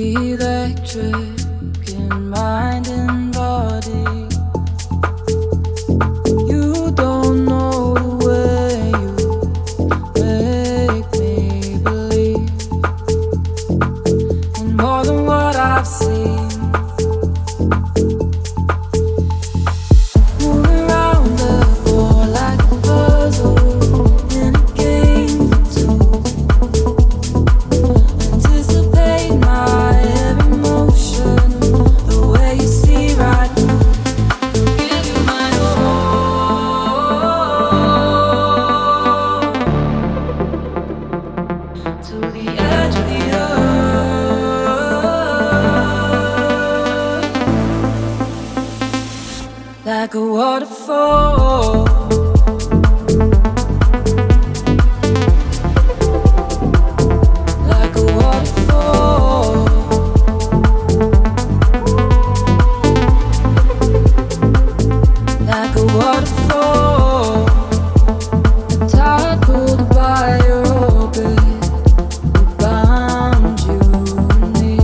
electric in mind and body. You don't know the way you make me believe in more than what I've seen. Moving around the board like a puzzle in a game for two. Anticipate my every motion, the way you see right through. Give you my all to the edge of the earth, like a waterfall. Like a waterfall, like a waterfall. The tide pulled by your orbit, bound you and me.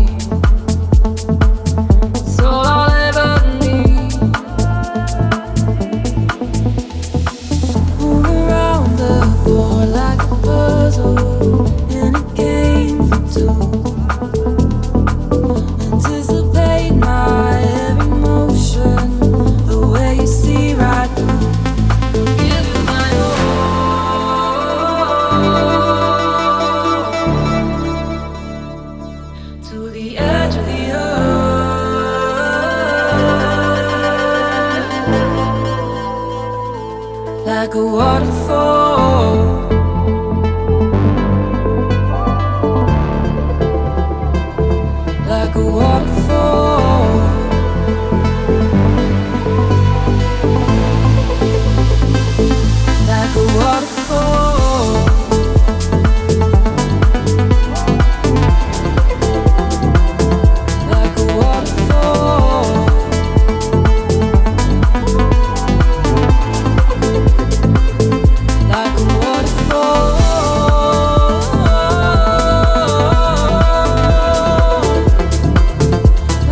It's all I'll ever need. Moving around the board like a puzzle in a game for two. Anticipate my every motion, the way you see right through. Give you my all to the edge of the earth, like a waterfall. Like a waterfall, like a waterfall, like a waterfall, like a waterfall.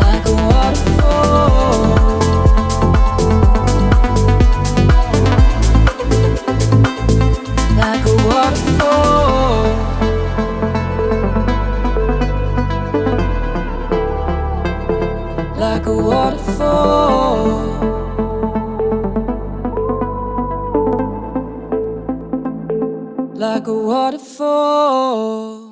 Like a waterfall, like a waterfall, like a waterfall, like a waterfall.